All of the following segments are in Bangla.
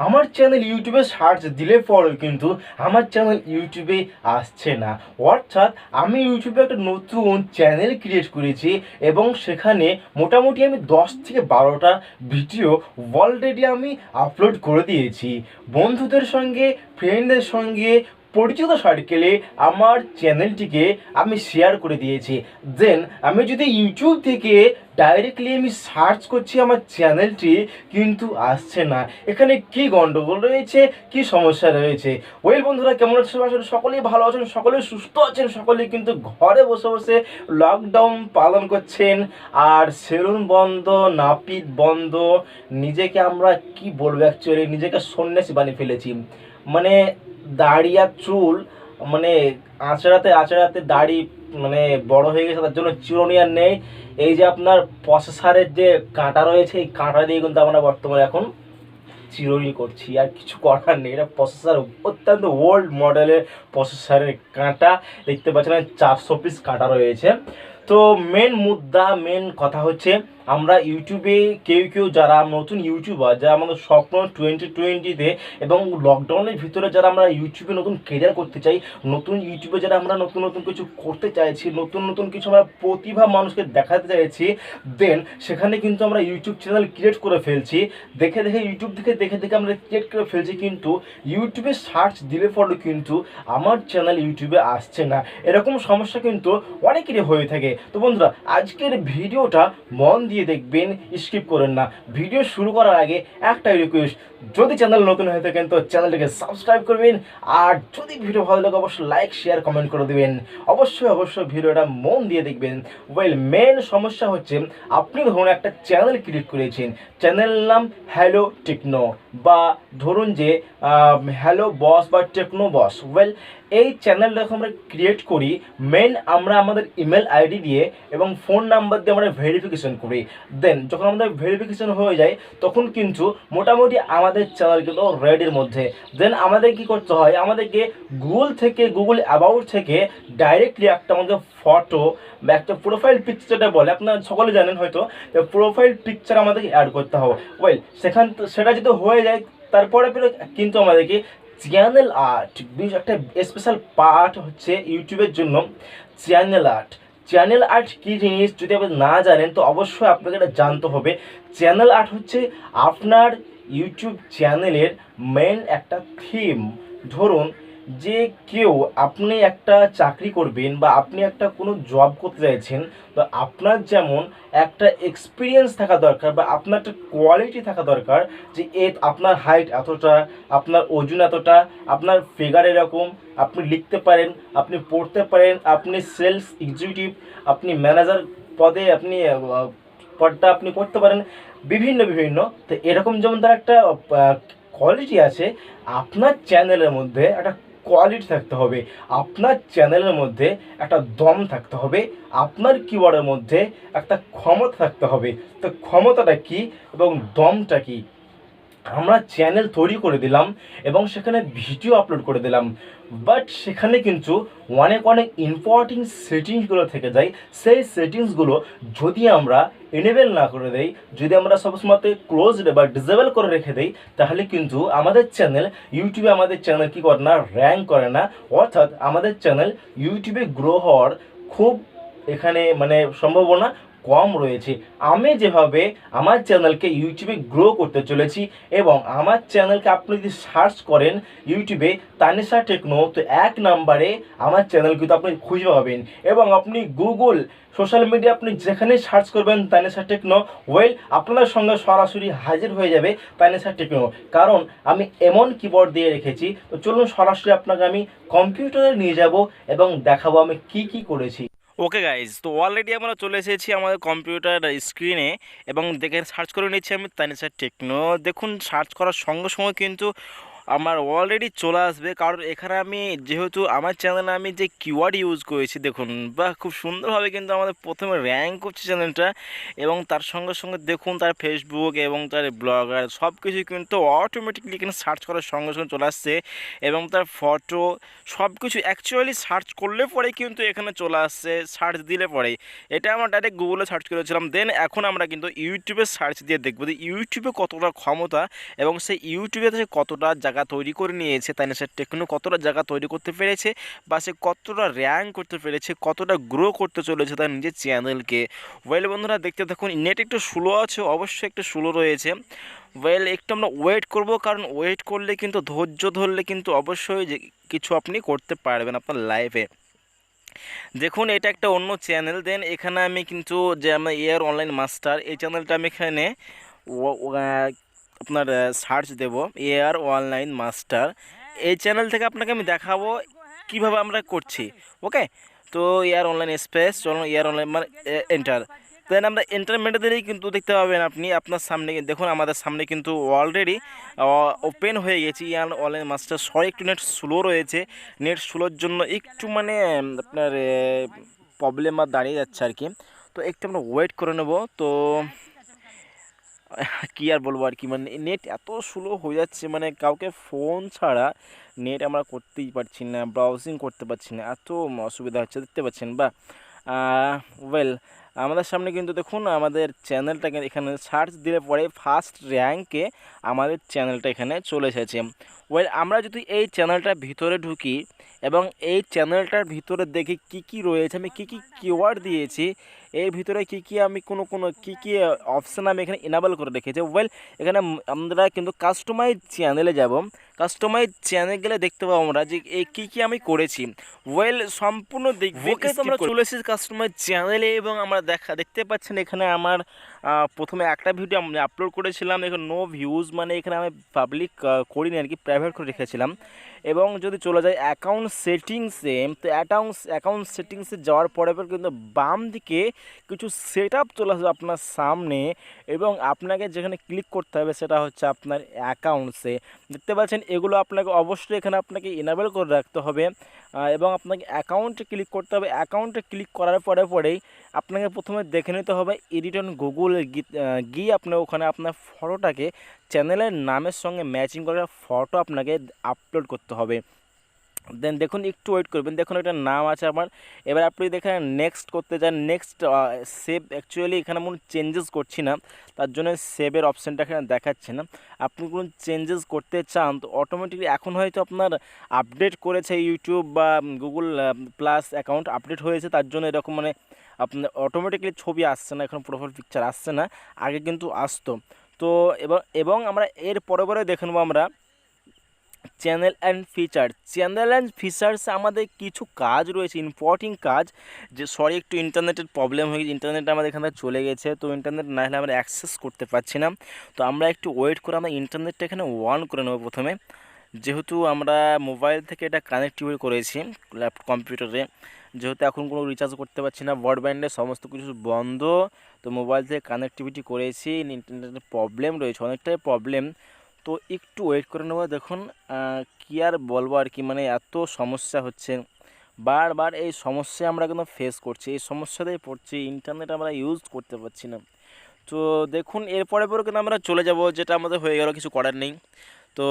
আমার চ্যানেল ইউটিউবে সার্চ দিলে পরেও কিন্তু আমার চ্যানেল ইউটিউবে আসছে না। অর্থাৎ আমি ইউটিউবে একটা নতুন চ্যানেল ক্রিয়েট করেছি এবং সেখানে মোটামুটি আমি 10 থেকে 12টা ভিডিও অলরেডি আমি আপলোড করে দিয়েছি। বন্ধুদের সঙ্গে, ফ্রেন্ডদের সঙ্গে, পরিচিত সার্কেলে আমার চ্যানেলটিকে আমি শেয়ার করে দিয়েছি। দেন আমি যদি ইউটিউব থেকে ডাইরেক্টলি আমি সার্চ করছি, আমার চ্যানেলটি কিন্তু আসছে না। এখানে কি গন্ডগোল রয়েছে, কি সমস্যা রয়েছে? ওয়েল বন্ধুরা, কেমন আছেন? আসলে সকলেই ভালো আছেন, সকলেই সুস্থ আছেন, সকলেই কিন্তু ঘরে বসে বসে লকডাউন পালন করছেন। আর সেলুন বন্ধ, নাপিত বন্ধ, নিজেকে আমরা কি বলবো, অ্যাকচুয়ালি নিজেকে সন্ন্যাসী বানিয়ে ফেলেছি। মানে দাড়ি আর চুল, মানে আঁচড়াতে আঁচড়াতে দাড়ি মানে বড় হয়ে গেছে, তার জন্য চিরুনি আর নেই। এই যে আপনার প্রসেসারের যে কাঁটা রয়েছে, এই কাঁটা দিয়ে কিন্তু আমরা বর্তমানে এখন চিরুনি করছি, আর কিছু করার নেই। এটা প্রসেসর অত্যন্ত ওল্ড মডেলের প্রসেসরের কাঁটা, দেখতে পাচ্ছেন 400 পিস কাঁটা রয়েছে। তো মেন মুদ্রা, মেন কথা হচ্ছে, আমরা ইউটিউবে কেউ কেউ যারা নতুন ইউটিউবার, যারা আমাদের স্বপ্ন 2020-তে এবং লকডাউনের ভিতরে যারা আমরা ইউটিউবে নতুন কেরিয়ার করতে চাই, নতুন ইউটিউবে যারা আমরা নতুন নতুন কিছু করতে চাইছি, নতুন নতুন কিছু আমরা প্রতিভা মানুষকে দেখাতে চাইছি, দেন সেখানে কিন্তু আমরা ইউটিউব চ্যানেল ক্রিয়েট করে ফেলছি। দেখে দেখে ইউটিউব থেকে দেখে দেখে আমরা ক্রিয়েট করে ফেলছি, কিন্তু ইউটিউবে সার্চ দিলে পরে কিন্তু আমার চ্যানেল ইউটিউবে আসছে না। এরকম সমস্যা কিন্তু অনেকেরই হয়ে থাকে। তো বন্ধুরা, আজকের ভিডিওটা মন দিয়ে দেখবেন, স্কিপ করেন না। ভিডিও শুরু করার আগে একটাই রিকোয়েস্ট, যদি চ্যানেল নতুন হয়ে থাকেন তো চ্যানেলটাকে সাবস্ক্রাইব করবেন, আর যদি ভিডিও ভালো লাগে অবশ্যই লাইক, শেয়ার, কমেন্ট করে দেবেন। অবশ্যই অবশ্যই ভিডিওটা মন দিয়ে দেখবেন। ওয়েল, মেন সমস্যা হচ্ছে, আপনি ধরুন একটা চ্যানেল ক্রিয়েট করেছেন, চ্যানেল নাম হ্যালো টেকনো, বা ধরুন যে হ্যালো বস বা টেকনো বস। ওয়েল, এই চ্যানেলটা যখন আমরা ক্রিয়েট করি, মেন আমরা আমাদের ইমেল আইডি দিয়ে এবং ফোন নাম্বার দিয়ে আমরা ভেরিফিকেশন করি। দেন যখন আমাদের ভেরিফিকেশন হয়ে যায়, তখন কিন্তু মোটামুটি আমাদের চ্যানেল কিন্তু রেডির মধ্যে। দেন আমাদের কি করতে হয়, আমাদেরকে গুগল থেকে, গুগল অ্যাবাউট থেকে ডাইরেক্টলি একটা আমাদের ফটো বা একটা প্রোফাইল পিকচারটা বলে, আপনারা সকলে জানেন হয়তো, প্রোফাইল পিকচার আমাদেরকে অ্যাড করতে হবে। ওয়েল, সেটা যদি হয়ে যায়, তারপরে কিন্তু আমাদেরকে চ্যানেল আর্ট, একটা স্পেশাল পার্ট হচ্ছে ইউটিউবের জন্য চ্যানেল আর্ট। চ্যানেল আর্ট কী জিনিস যদি আপনি না জানেন, তো অবশ্যই আপনাকে এটা জানতে হবে। চ্যানেল আর্ট হচ্ছে আপনার ইউটিউব চ্যানেলের মেন একটা থিম। ধরুন যে কেউ, আপনি একটা চাকরি করবেন বা আপনি একটা কোনো জব করতে চাইছেন, তো আপনার যেমন একটা এক্সপিরিয়েন্স থাকা দরকার বা আপনার একটা কোয়ালিটি থাকা দরকার, যে আপনার হাইট এতটা, আপনার ওজন এতটা, আপনার ফিগার এরকম, আপনি লিখতে পারেন, আপনি পড়তে পারেন, আপনি সেলস এক্সিকিউটিভ, আপনি ম্যানেজার পদে আপনি পদটা আপনি করতে পারেন, বিভিন্ন বিভিন্ন। তো এরকম যেমন তার একটা কোয়ালিটি আছে, আপনার চ্যানেলের মধ্যে একটা কোয়ালিটি থাকতে হবে, আপনার চ্যানেলের মধ্যে একটা দম থাকতে হবে, আপনার কিওয়ার্ডের মধ্যে একটা ক্ষমতা থাকতে হবে। তো ক্ষমতাটা কি এবং দমটা কি? আমরা চ্যানেল তৈরি করে দিলাম এবং সেখানে ভিডিও আপলোড করে দিলাম, বাট সেখানে কিন্তু অনেক অনেক ইম্পর্টেন্ট সেটিংসগুলো থেকে যায়। সেই সেটিংসগুলো যদি আমরা এনেবেল না করে দেই, যদি আমরা সবসময় ক্লোজ বা ডিসেবল করে রেখে দেই, তাহলে কিন্তু আমাদের চ্যানেল ইউটিউবে, আমাদের চ্যানেল কী করে না, র্যাঙ্ক করে না। অর্থাৎ আমাদের চ্যানেল ইউটিউবে গ্রো হওয়ার খুব এখানে মানে সম্ভাবনা কম রয়েছে। আমি যেভাবে আমার চ্যানেলকে ইউটিউবে গ্রো করতে চলেছি, এবং আমার চ্যানেলকে আপনি যদি সার্চ করেন ইউটিউবে তানিশা টেকনো, তো 1 নম্বরে আমার চ্যানেল কিন্তু আপনি খুঁজে পাবেন। এবং আপনি গুগল, সোশ্যাল মিডিয়া, আপনি যেখানে সার্চ করবেন তানিশা টেকনো, ওয়েল আপনার সঙ্গে সরাসরি হাজির হয়ে যাবে তানিশা টেকনো। কারণ আমি এমন কিবোর্ড দিয়ে রেখেছি। তো চলুন সরাসরি আপনাকে আমি কম্পিউটারে নিয়ে যাব এবং দেখাবো আমি কি কি করেছি। ওকে গাইজ, তো অলরেডি আমরা চলে এসেছি আমাদের কম্পিউটার স্ক্রিনে এবং দেখে সার্চ করে নিচ্ছি আমি তানিশা টেকনো। দেখুন, সার্চ করার সঙ্গে সঙ্গে কিন্তু আমার অলরেডি চলে আসবে, কারণ এখানে আমি যেহেতু আমার চ্যানেলে আমি যে কিওয়ার্ড ইউজ করেছি দেখুন, বা খুব সুন্দরভাবে কিন্তু আমাদের প্রথমে র্যাঙ্ক করছে চ্যানেলটা। এবং তার সঙ্গে সঙ্গে দেখুন তার ফেসবুক এবং তার ব্লগার সব কিছুই কিন্তু অটোমেটিকলি এখানে সার্চ করার সঙ্গে সঙ্গে চলে আসছে। এবং তার ফটো সব কিছু অ্যাকচুয়ালি সার্চ করলে পরেই কিন্তু এখানে চলে আসছে, সার্চ দিলে পরেই। এটা আমরা ডাইরেক্ট গুগলে সার্চ করেছিলাম, দেন এখন আমরা কিন্তু ইউটিউবে সার্চ দিয়ে দেখবো যে ইউটিউবে কতটা ক্ষমতা এবং সেই ইউটিউবে সে কতটা জায়গা তৈরি করে নিয়েছে, তাই না, সে টেকনো কতটা জায়গা তৈরি করতে পেরেছে, বা সে কতটা র্যাঙ্ক করতে পেরেছে, কতটা গ্রো করতে চলেছে তার নিজের চ্যানেলকে। ওয়েল বন্ধুরা দেখতে দেখুন, নেট একটু স্লো আছে, অবশ্যই একটু স্লো রয়েছে। ওয়েল একটু আমরা ওয়েট করব, কারণ ওয়েট করলে কিন্তু ধৈর্য ধরলে কিন্তু অবশ্যই যে কিছু আপনি করতে পারবেন আপনার লাইফে। দেখুন এটা একটা অন্য চ্যানেল, দেন এখানে আমি কিন্তু যে আমার এয়ার অনলাইন মাস্টার এই চ্যানেলটা আমি এখানে আপনার সার্চ দেব এয়ার অনলাইন মাস্টার। এই চ্যানেল থেকে আপনাকে আমি দেখাবো কিভাবে আমরা করছি। ওকে, তো এয়ার অনলাইন স্পেস চলুন এয়ার অনলাইন মানে এন্টার, দেন আমরা এন্টারমেন্টে দিলেই কিন্তু দেখতে পাবেন আপনি আপনার সামনে। দেখুন আমাদের সামনে কিন্তু অলরেডি ওপেন হয়ে গেছে এয়ার অনলাইন মাস্টার। সরি একটু নেট স্লো রয়েছে, নেট স্লোর জন্য একটু মানে আপনার প্রবলেম আর দাঁড়িয়ে যাচ্ছে আর কি। তো একটু আমরা ওয়েট করে নেব। তো কী আর বলবো আর কি, মানে নেট এত স্লো হয়ে যাচ্ছে, মানে কাউকে ফোন ছাড়া নেট আমরা করতেই পারছি না, ব্রাউজিং করতে পারছি না, এত অসুবিধা হচ্ছে দেখতে পাচ্ছেন বা। ওয়েল আমাদের সামনে কিন্তু দেখুন আমাদের চ্যানেলটাকে এখানে সার্চ দিলে পরে ফার্স্ট র্যাঙ্কে আমাদের চ্যানেলটা এখানে চলে এসেছে। ওয়েল আমরা যদি এই চ্যানেলটার ভিতরে ঢুকি এবং এই চ্যানেলটার ভিতরে দেখি কি কি রয়েছে, আমি কি কি কিওয়ার্ড দিয়েছি, এর ভিতরে কি কি আমি কি কি অপশান আমি এখানে ইনেবল করে রেখেছি। ওয়েল এখানে আমরা কিন্তু কাস্টমাইজ চ্যানেলে যাব, কাস্টমাইজ চ্যানেল গেলে দেখতে পাবো আমরা যে এই কী কী আমি করেছি। ওয়েল সম্পূর্ণ দেখবো। আমরা চলে এসেছি কাস্টমাইজ চ্যানেলে এবং আমরা দেখতে পাচ্ছেন এখানে আমার প্রথমে একটা ভিডিও আমি আপলোড করেছিলাম, এখানে নো ভিউজ, মানে এখানে আমি পাবলিক করিনি আর কি, প্রাইভেট করে রেখেছিলাম। এবং যদি চলে যায় অ্যাকাউন্ট সেটিংসে, তো অ্যাকাউন্ট সেটিংসে যাওয়ার পরে কিন্তু বাম দিকে কিছু সেট আপ চলে আসবে আপনার সামনে, এবং আপনাকে যেখানে ক্লিক করতে হবে সেটা হচ্ছে আপনার অ্যাকাউন্টসে। দেখতে পাচ্ছেন এগুলো আপনাকে অবশ্যই এখানে আপনাকে ইনেবল করে রাখতে হবে এবং আপনাকে অ্যাকাউন্টে ক্লিক করতে হবে। অ্যাকাউন্টে ক্লিক করার পরেই আপনাকে প্রথমে দেখে নিতে হবে এডিট অন গুগল গিয়ে আপনি ওখানে আপনার ফটোটাকে চ্যানেলের নামের সঙ্গে ম্যাচিং করে ফটো আপনাকে আপলোড করতে হবে। দেন দেখুন একটু ওয়েট করবেন, দেখুন একটা নাম আছে আমার। এবার আপনি দেখেন নেক্সট করতে যান, নেক্সট সেভ, অ্যাকচুয়ালি এখানে কোনো চেঞ্জেস করছি না, তার জন্য সেভের অপশানটা এখানে দেখাচ্ছে না। আপনি কোনো চেঞ্জেস করতে চান তো অটোমেটিকলি এখন হয়তো আপনার আপডেট করেছে ইউটিউব বা গুগল প্লাস অ্যাকাউন্ট আপডেট হয়েছে, তার জন্য এরকম মানে আপনার অটোমেটিকলি ছবি আসছে না, এখন প্রোফাইল পিকচার আসছে না, আগে কিন্তু আসতো। তো এবং আমরা এর পরে দেখে নেবো আমরা চ্যানেল অ্যান্ড ফিচার্স আমাদের কিছু কাজ রয়েছে, ইম্পর্টেন্ট কাজ। যে সরি একটু ইন্টারনেটের প্রবলেম হয়ে গেছে, ইন্টারনেট আমাদের এখানে চলে গেছে, তো ইন্টারনেট না হলে আমরা অ্যাক্সেস করতে পারছি না। তো আমরা একটু ওয়েট করে আমরা ইন্টারনেটটা এখানে অন করে নেবো প্রথমে, যেহেতু আমরা মোবাইল থেকে এটা কানেক্টিভ করেছি কম্পিউটারে, যেহেতু এখন কোনো রিচার্জ করতে পারছি না, ব্রডব্যান্ডের সমস্ত কিছু বন্ধ, তো মোবাইল থেকে কানেক্টিভিটি করেছি, ইন্টারনেটের প্রবলেম রয়েছে, অনেকটাই প্রবলেম। তো একটু ওয়েট করে নেবো। দেখুন কী আর বলবো আর কি, মানে এত সমস্যা হচ্ছে, বারবার এই সমস্যা আমরা কিন্তু ফেস করছি, এই সমস্যাতেই পড়ছি, ইন্টারনেট আমরা ইউজ করতে পারছি না। তো দেখুন এরপরে কিন্তু আমরা চলে যাব, যেটা আমাদের হয়ে গেল, কিছু করার নেই। তো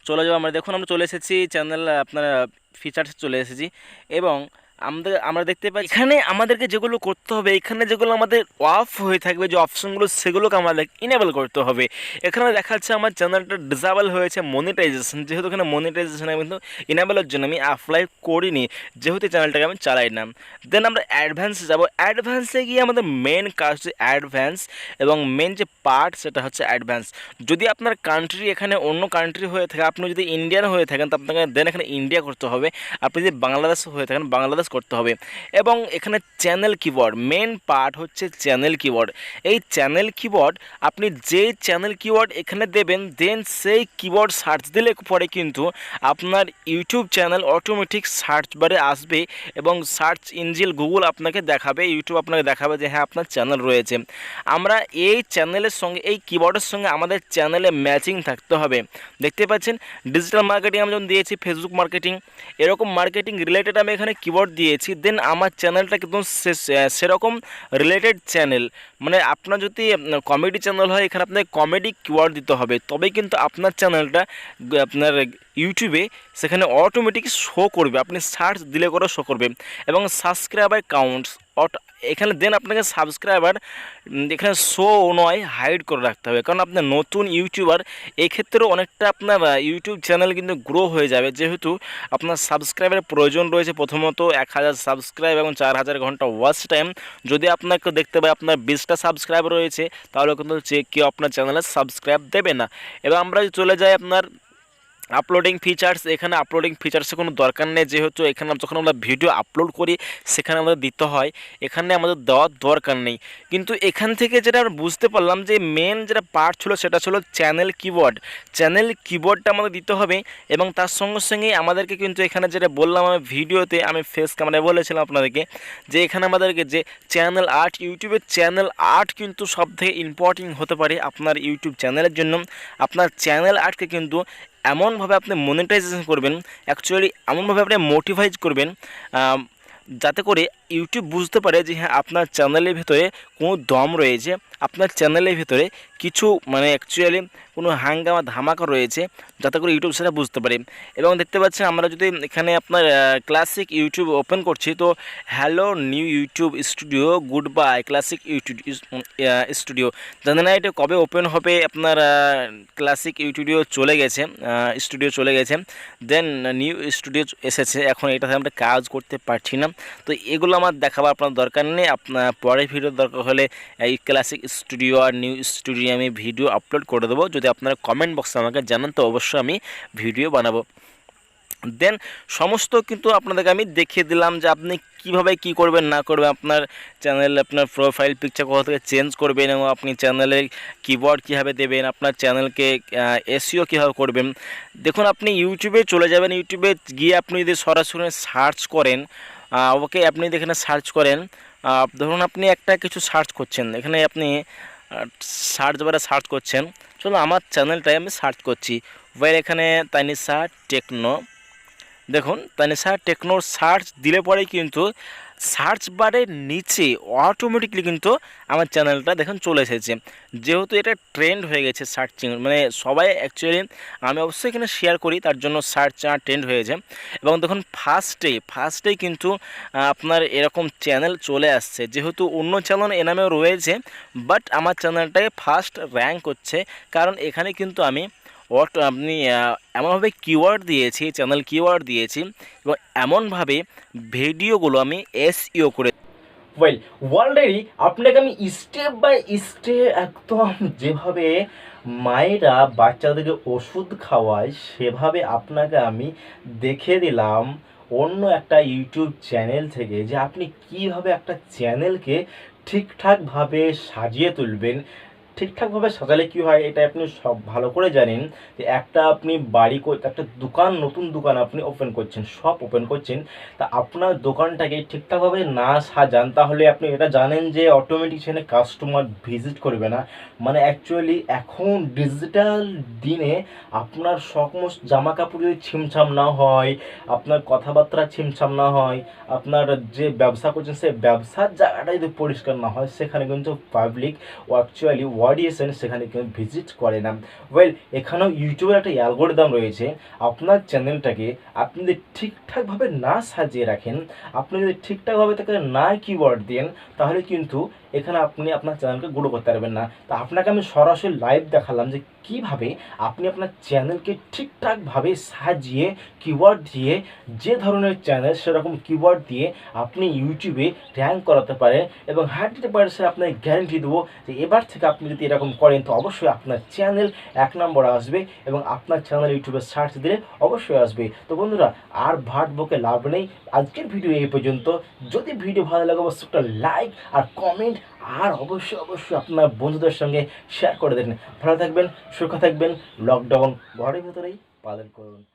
চলে যাবো আমরা, দেখুন আমরা চলে এসেছি চ্যানেল আপনার ফিচার্সে চলে এসেছি, এবং আমরা দেখতে পাই এখানে আমাদেরকে যেগুলো করতে হবে, এখানে যেগুলো আমাদের অফ হয়ে থাকবে যে অপশনগুলো, সেগুলোকে আমাদের ইনেবল করতে হবে। এখানে দেখা যাচ্ছে আমার চ্যানেলটা ডিসেবল হয়েছে মনিটাইজেশন, যেহেতু এখানে মনিটাইজেশন কিন্তু ইনেবলের জন্য আমি অ্যাপ্লাই করিনি, যেহেতু চ্যানেলটাকে আমি চালাই না। দেন আমরা অ্যাডভান্সে যাব, অ্যাডভান্সে গিয়ে আমাদের মেন কাজ হচ্ছে অ্যাডভান্স, এবং মেন যে পার্ট সেটা হচ্ছে অ্যাডভান্স। যদি আপনার কান্ট্রি এখানে অন্য কান্ট্রি হয়ে থাকে, আপনি যদি ইন্ডিয়ান হয়ে থাকেন তো আপনাকে দেন এখানে ইন্ডিয়া করতে হবে। আপনি যদি বাংলাদেশ হয়ে থাকেন বাংলাদেশ করতে হবে। এবং এখানে চ্যানেল কিওয়ার্ড, মেন পার্ট হচ্ছে চ্যানেল কিওয়ার্ড। এই চ্যানেল কিওয়ার্ড আপনি যে চ্যানেল কিওয়ার্ড এখানে দেবেন, দেন সেই কিওয়ার্ড সার্চ দিলে পরে কিন্তু আপনার ইউটিউব চ্যানেল অটোমেটিক সার্চ বারে আসবে এবং সার্চ ইঞ্জিন গুগল আপনাকে দেখাবে, ইউটিউব আপনাকে দেখাবে যে হ্যাঁ আপনার চ্যানেল রয়েছে। আমরা এই চ্যানেলের সঙ্গে, এই কিওয়ার্ডের সঙ্গে আমাদের চ্যানেলে ম্যাচিং থাকতে হবে। দেখতে পাচ্ছেন ডিজিটাল মার্কেটিং আমি যেমন দিয়েছি, ফেসবুক মার্কেটিং, এরকম মার্কেটিং রিলেটেড আমি এখানে কিওয়ার্ড দিয়েছি। দেন আমার চ্যানেলটা কিন্তু সেরকম রিলেটেড চ্যানেল, মানে আপনার যদি কমেডি চ্যানেল হয় এখানে আপনাকে কমেডি কিওয়ার্ড দিতে হবে, তবে কিন্তু আপনার চ্যানেলটা আপনার ইউটিউবে সেখানে অটোমেটিক শো করবে, আপনি সার্চ দিলে করে শো করবে। এবং সাবস্ক্রাইবার কাউন্টস এখানে দেন আপনাকে সাবস্ক্রাইবার এখানে শো নয়, হাইড করে রাখতে হবে, কারণ আপনার নতুন ইউটিউবার এক্ষেত্রেও অনেকটা আপনার ইউটিউব চ্যানেল কিন্তু গ্রো হয়ে যাবে, যেহেতু আপনার সাবস্ক্রাইবারের প্রয়োজন রয়েছে। প্রথমত 1000 সাবস্ক্রাইব এবং 4000 ঘন্টা ওয়াচ টাইম। যদি আপনাকে দেখতে পাই আপনার 20টা সাবস্ক্রাইবার রয়েছে, তাহলে কিন্তু কেউ আপনার চ্যানেলে সাবস্ক্রাইব দেবে না। এবার আমরা চলে যাই আপনার আপলোডিং ফিচার্স। এখানে আপলোডিং ফিচার্সের কোনো দরকার নেই, যেহেতু এখানে যখন আমরা ভিডিও আপলোড করি সেখানে আমাদের দিতে হয়, এখানে আমাদের দেওয়ার দরকার নেই। কিন্তু এখান থেকে যেটা আমরা বুঝতে পারলাম যে মেন যেটা পার্ট ছিল সেটা ছিল চ্যানেল কিওয়ার্ড। চ্যানেল কিওয়ার্ডটা আমাদের দিতে হবে এবং তার সঙ্গে সঙ্গেই আমাদেরকে কিন্তু এখানে যেটা বললাম আমি ভিডিওতে, আমি ফেস ক্যামেরায় বলেছিলাম আপনাদেরকে যে এখানে আমাদেরকে যে চ্যানেল আর্ট, ইউটিউবের চ্যানেল আর্ট কিন্তু সবথেকে ইম্পর্টেন্ট হতে পারে আপনার ইউটিউব চ্যানেলের জন্য। আপনার চ্যানেল আর্টকে কিন্তু এমনভাবে আপনি মনিটাইজেশন করবেন, অ্যাকচুয়ালি এমনভাবে আপনি মোটিভাইজ করবেন যাতে করে ইউটিউব বুঝতে পারে যে হ্যাঁ আপনার চ্যানেলের ভিতরে কোনো দম রয়েছে, আপনার চ্যানেলের ভিতরে কিছু মানে অ্যাকচুয়ালি কোনো হাঙ্গামা ধামাকা রয়েছে, যাতে করে ইউটিউব সেটা বুঝতে পারে। এবং দেখতে পাচ্ছেন আমরা যদি এখানে আপনার ক্লাসিক ইউটিউব ওপেন করছি, তো hello new YouTube studio, good bye classic YouTube studio. জানি না এটা কবে ওপেন হবে, আপনার ক্লাসিক ইউটিউডিও চলে গেছে, স্টুডিও চলে গেছে, দেন নিউ স্টুডিও এসেছে। এখন এটাতে আমরা কাজ করতে পারছি না, তো এগুলো আমার দেখাবার আপনার দরকার নেই। আপনার পরের ভিডিও দরকার হলে এই ক্লাসিক স্টুডিও আর নিউ স্টুডিও আমি ভিডিও আপলোড করে দেবো। যদি আপনারা কমেন্ট বক্সে আমাকে জানান তো অবশ্যই আমি ভিডিও বানাবো। দেন সমস্ত কিন্তু আপনাদেরকে আমি দেখিয়ে দিলাম যে আপনি কীভাবে কী করবেন না করবেন, আপনার চ্যানেল আপনার প্রোফাইল পিকচার কোথা থেকে চেঞ্জ করবেন এবং আপনি চ্যানেলের কিবোর্ড কীভাবে দেবেন, আপনার চ্যানেলকে এসইও কীভাবে করবেন। দেখুন আপনি ইউটিউবে চলে যাবেন, ইউটিউবে গিয়ে আপনি যদি সরাসরি সার্চ করেন, ওকে আপনি এখানে সার্চ করেন, ধরুন আপনি একটা কিছু সার্চ করছেন, এখানে আপনি সার্চ বারে সার্চ করছেন, চলো আমার চ্যানেলটাই আমি সার্চ করছি, ওয়ের এখানে তানিশা টেকনো। দেখুন তানিশা টেকনোর সার্চ দিলে পরেই কিন্তু সার্চ বারের নিচে অটোমেটিকলি কিন্তু আমার চ্যানেলটা দেখুন চলে এসেছে, যেহেতু এটা ট্রেন্ড হয়ে গেছে সার্চিং, মানে সবাই অ্যাকচুয়ালি আমি অবশ্যই এখানে শেয়ার করি তার জন্য সার্চ ট্রেন্ড হয়েছে। এবং দেখুন ফার্স্টেই কিন্তু আপনার এরকম চ্যানেল চলে আসছে, যেহেতু অন্য চ্যানেল এ নামেও রয়েছে, বাট আমার চ্যানেলটাকে ফার্স্ট র্যাঙ্ক হচ্ছে, কারণ এখানে কিন্তু আমি আপনি এমনভাবে কিওয়ার্ড দিয়েছি, চ্যানেল কিওয়ার্ড দিয়েছি এবং এমনভাবে ভিডিওগুলো আমি এসইও করে। ওয়েল অলরেডি আপনাকে আমি স্টেপ বাই স্টেপ একদম যেভাবে মায়েরা বাচ্চাদেরকে ওষুধ খাওয়ায় সেভাবে আপনাকে আমি দেখিয়ে দিলাম অন্য একটা ইউটিউব চ্যানেল থেকে যে আপনি কিভাবে একটা চ্যানেলকে ঠিকঠাকভাবে সাজিয়ে তুলবেন। ঠিকঠাকভাবে সাজালে কী হয় এটা আপনি সব ভালো করে জানেন যে একটা আপনি একটা দোকান, নতুন দোকান আপনি ওপেন করছেন, শপ ওপেন করছেন, তা আপনার দোকানটাকে ঠিকঠাকভাবে না সাজান তাহলে আপনি এটা জানেন যে অটোমেটিক সেখানে কাস্টমার ভিজিট করবে না। মানে অ্যাকচুয়ালি এখন ডিজিটাল দিনে আপনার সমস্ত জামা কাপড় যদি ছিমছাম না হয়, আপনার কথাবার্তা ছিমছাম না হয়, আপনার যে ব্যবসা করছেন সেই ব্যবসার জায়গাটা যদি পরিষ্কার না হয়, সেখানে কিন্তু পাবলিক ও অ্যাকচুয়ালি অডিয়েন্স সেখানে কিন্তু ভিজিট করে না। ওয়েল এখানেও ইউটিউবের একটা অ্যালগরিদম রয়েছে, আপনার চ্যানেলটাকে আপনি যদি ঠিকঠাকভাবে না সাজিয়ে রাখেন, আপনি যদি ঠিকঠাকভাবে তাকে না কিওয়ার্ড দেন, তাহলে কিন্তু এখানে আপনি আপনার চ্যানেলকে গ্রো করতে পারবেন না। তো আপনাকে আমি সরাসরি লাইভ দেখালাম যে কীভাবে আপনি আপনার চ্যানেলকে ঠিকঠাকভাবে সাজিয়ে কিওয়ার্ড দিয়ে, যে ধরনের চ্যানেল সেরকম কিওয়ার্ড দিয়ে আপনি ইউটিউবে র্যাঙ্ক করাতে পারেন। এবং 100% আপনাকে গ্যারেন্টি দেবো যে এবার থেকে আপনি যদি এরকম করেন তো অবশ্যই আপনার চ্যানেল 1 নম্বরে আসবে এবং আপনার চ্যানেল ইউটিউবে সার্চ দিলে অবশ্যই আসবে। তো বন্ধুরা, আর ভাট বকে লাভ নেই, আজকের ভিডিও এই পর্যন্ত। যদি ভিডিও ভালো লাগে অবশ্যই একটা লাইক আর কমেন্ট আর অবশ্যই আপনার বন্ধুদের সঙ্গে শেয়ার করে দেন। ভালো থাকবেন, সুস্থ থাকবেন, লকডাউন ঘরের ভেতরেই পালন করুন।